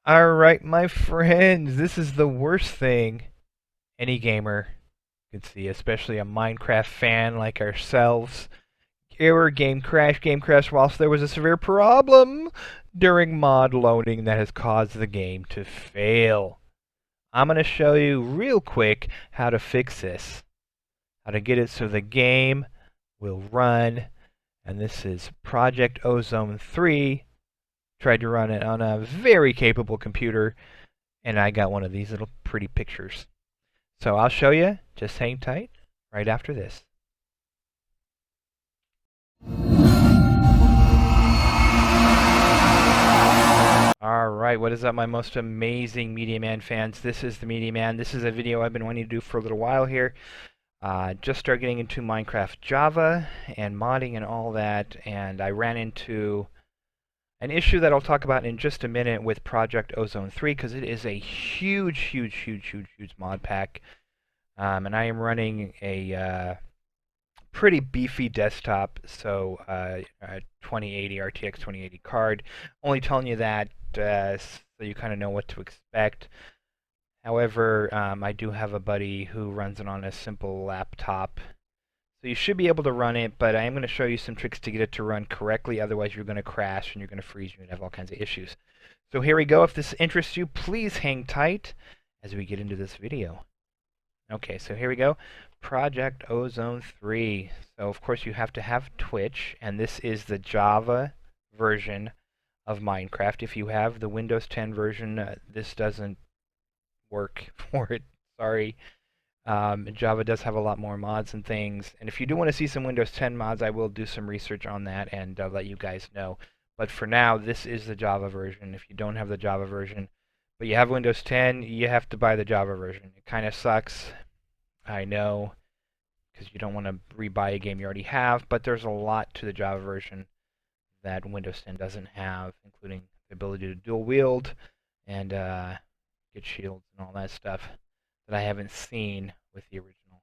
Alright, my friends, this is the worst thing any gamer could see, especially a Minecraft fan like ourselves. Error, game crash whilst there was a severe problem during mod loading that has caused the game to fail. I'm going to show you real quick how to fix this, how to get it so the game will run, and this is Project Ozone 3. Tried to run it on a very capable computer, and I got one of these little pretty pictures. So I'll show you. Just hang tight right after this. Alright, what is up, my most amazing Media Man fans? This is the Media Man. This is a video I've been wanting to do for a little while here. Just started getting into Minecraft Java and modding and all that, and I ran into an issue that I'll talk about in just a minute with Project Ozone 3, because it is a huge mod pack. And I am running a pretty beefy desktop, so 2080 RTX 2080 card. Only telling you that so you kind of know what to expect. However, I do have a buddy who runs it on a simple laptop, so you should be able to run it, but I am going to show you some tricks to get it to run correctly, otherwise you're going to crash and you're going to freeze and have all kinds of issues. So here we go. If this interests you, please hang tight as we get into this video. Okay, so here we go. Project Ozone 3. So of course you have to have Twitch, and this is the Java version of Minecraft. If you have the Windows 10 version, this doesn't work for it. Sorry. Java does have a lot more mods and things, and if you do want to see some Windows 10 mods, I will do some research on that and let you guys know. But for now, this is the Java version. If you don't have the Java version, but you have Windows 10, you have to buy the Java version. It kind of sucks, I know, because you don't want to rebuy a game you already have, but there's a lot to the Java version that Windows 10 doesn't have, including the ability to dual wield and get shields and all that stuff that I haven't seen with the original.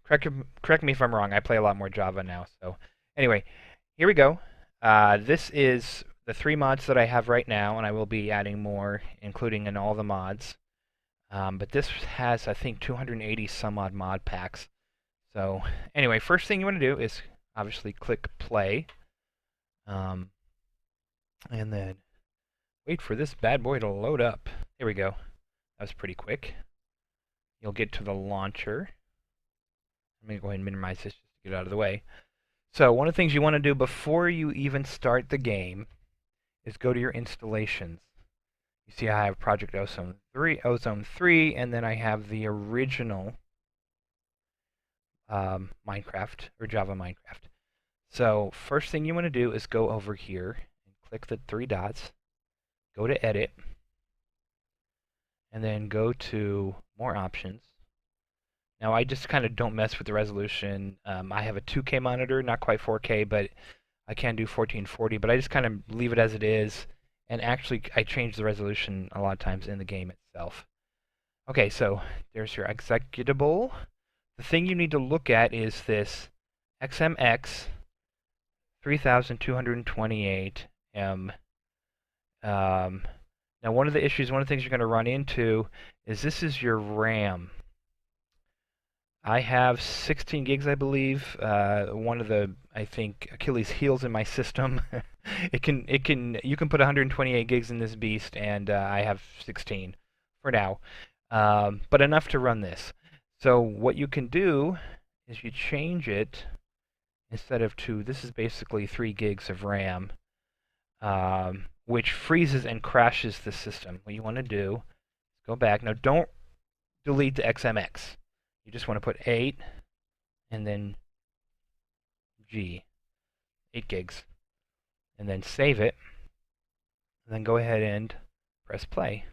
Correct me if I'm wrong. I play a lot more Java now. So anyway, here we go. This is the 3 mods that I have right now, and I will be adding more, including in all the mods. But this has, I think, 280 some odd mod packs. So anyway, first thing you want to do is obviously click play. And then wait for this bad boy to load up. Here we go. That was pretty quick. You'll get to the launcher. I'm going to go ahead and minimize this just to get it out of the way. So one of the things you want to do before you even start the game is go to your installations. You see I have Project Ozone 3, and then I have the original Minecraft, or Java Minecraft. So first thing you want to do is go over here and click the 3 dots, go to Edit, and then go to More Options. Now I just kind of don't mess with the resolution. I have a 2K monitor, not quite 4K, but I can do 1440, but I just kind of leave it as it is, and actually I change the resolution a lot of times in the game itself. Okay, so there's your executable. The thing you need to look at is this XMX 3228M. Now one of the things you're going to run into is this is your RAM. I have 16 gigs, I believe. One of the, I think, Achilles heels in my system. You can put 128 gigs in this beast, and I have 16 for now, but enough to run this. So what you can do is you change it instead of 2. This is basically 3 gigs of RAM, which freezes and crashes the system. What you want to do is go back. Now don't delete the XMX. You just want to put 8 and then G, 8 gigs, and then save it, and then go ahead and press play.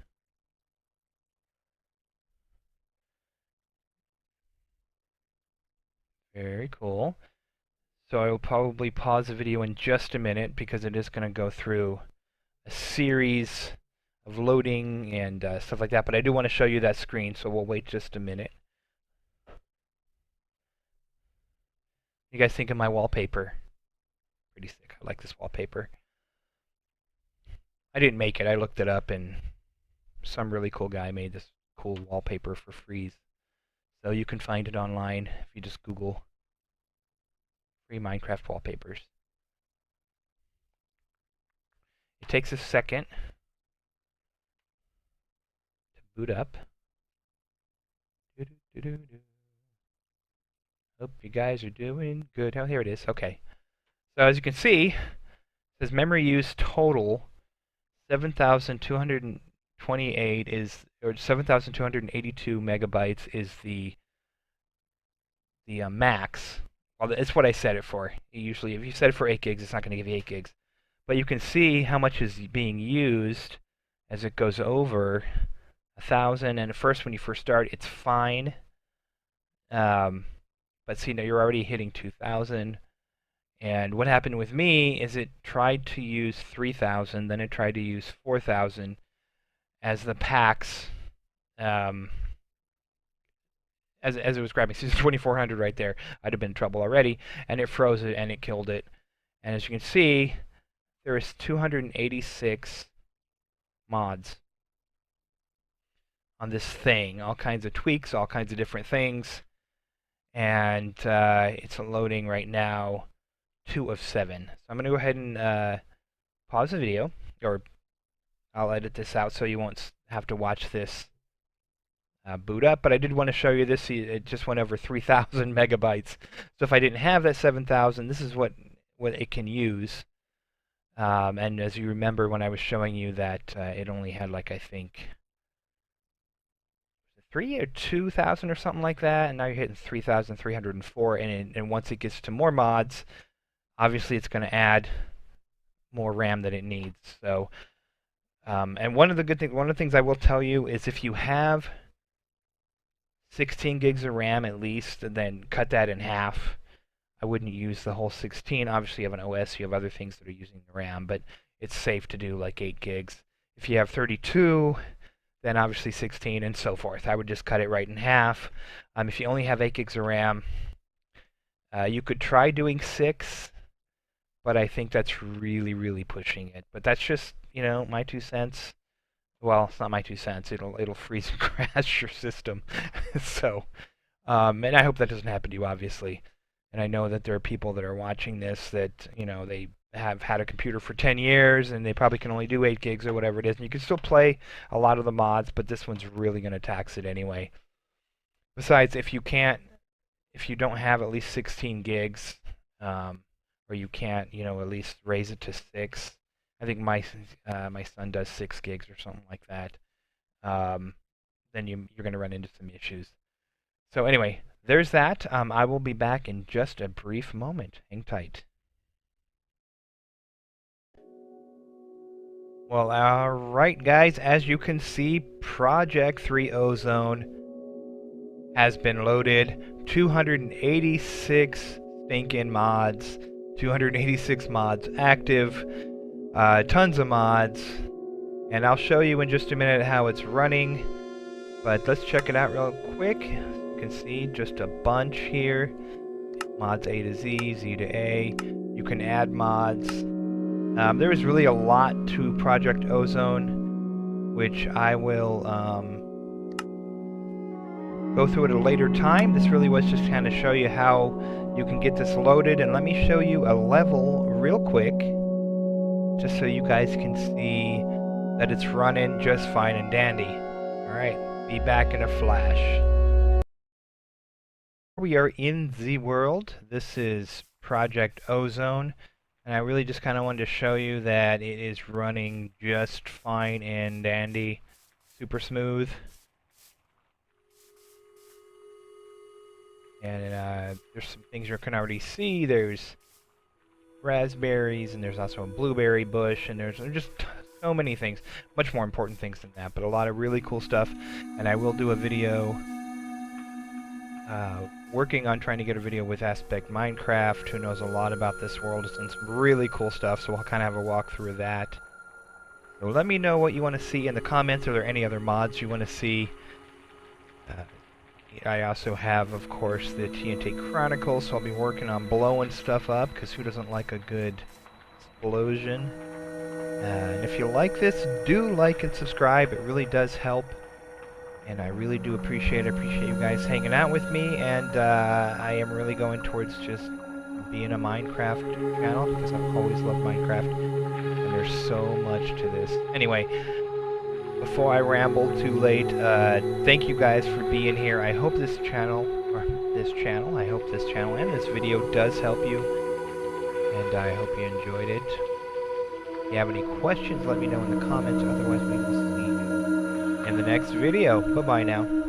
Very cool. So I will probably pause the video in just a minute because it is going to go through a series of loading and stuff like that, but I do want to show you that screen, so we'll wait just a minute. You guys think of my wallpaper? Pretty sick. I like this wallpaper. I didn't make it. I looked it up, and some really cool guy made this cool wallpaper for free. So you can find it online if you just Google free Minecraft wallpapers. It takes a second to boot up. Hope you guys are doing good. Oh, here it is. Okay. So as you can see, it says memory use total 7,228 is, or 7,282 megabytes is the max. Well, it's what I set it for. Usually, if you set it for 8 gigs, it's not going to give you 8 gigs. But you can see how much is being used as it goes over 1,000. And at first, when you first start, it's fine. But see, now you're already hitting 2,000. And what happened with me is it tried to use 3,000, then it tried to use 4,000 as the packs, as it was grabbing. See, it's 2,400 right there. I'd have been in trouble already, and it froze it and it killed it. And as you can see, there is 286 mods on this thing, all kinds of tweaks, all kinds of different things, and it's loading right now. 2 of 7. So I'm going to go ahead and pause the video, or I'll edit this out so you won't have to watch this boot up, but I did want to show you this. It just went over 3,000 megabytes. So if I didn't have that 7,000, this is what it can use. And as you remember when I was showing you that it only had, like, I think 3 or 2,000 or something like that, and now you're hitting 3,304, and once it gets to more mods, obviously it's going to add more RAM than it needs. So, and one of the things I will tell you is if you have 16 gigs of RAM at least, and then cut that in half. I wouldn't use the whole 16. Obviously, you have an OS, you have other things that are using the RAM, but it's safe to do like 8 gigs. If you have 32, then obviously 16 and so forth. I would just cut it right in half. If you only have 8 gigs of RAM, you could try doing 6, but I think that's really, really pushing it. But that's just, my 2 cents. Well, it's not my 2 cents. It'll freeze and crash your system. So, and I hope that doesn't happen to you, obviously. And I know that there are people that are watching this that, they have had a computer for 10 years and they probably can only do 8 gigs or whatever it is. And you can still play a lot of the mods, but this one's really going to tax it anyway. Besides, if you don't have at least 16 gigs, or you can't, at least raise it to 6. I think my son does 6 gigs or something like that. Then you're going to run into some issues. So anyway, there's that. I will be back in just a brief moment. Hang tight. Well, alright guys, as you can see, Project 3 Ozone has been loaded. 286 stinking mods. 286 mods active. Tons of mods. And I'll show you in just a minute how it's running. But let's check it out real quick. You can see just a bunch here. Mods A to Z, Z to A. You can add mods. There is really a lot to Project Ozone, which I will go through at a later time. This really was just kind of show you how you can get this loaded. And let me show you a level real quick, just so you guys can see that it's running just fine and dandy. Alright, be back in a flash. We are in the world. This is Project Ozone. And I really just kind of wanted to show you that it is running just fine and dandy. Super smooth. And there's some things you can already see. There's raspberries, and there's also a blueberry bush, and there's just so many things. Much more important things than that, but a lot of really cool stuff. And I will do a video working on trying to get a video with Aspect Minecraft, who knows a lot about this world. It's done some really cool stuff, so we'll kind of have a walkthrough of that. So let me know what you want to see in the comments. Are there any other mods you want to see? I also have, of course, the TNT Chronicles, so I'll be working on blowing stuff up, because who doesn't like a good explosion? And if you like this, do like and subscribe. It really does help. And I really do appreciate it. I appreciate you guys hanging out with me. And I am really going towards just being a Minecraft channel because I've always loved Minecraft. And there's so much to this. Anyway, before I ramble too late, thank you guys for being here. I hope this channel and this video does help you. And I hope you enjoyed it. If you have any questions, let me know in the comments. Otherwise, we will see you in the next video. Bye-bye now.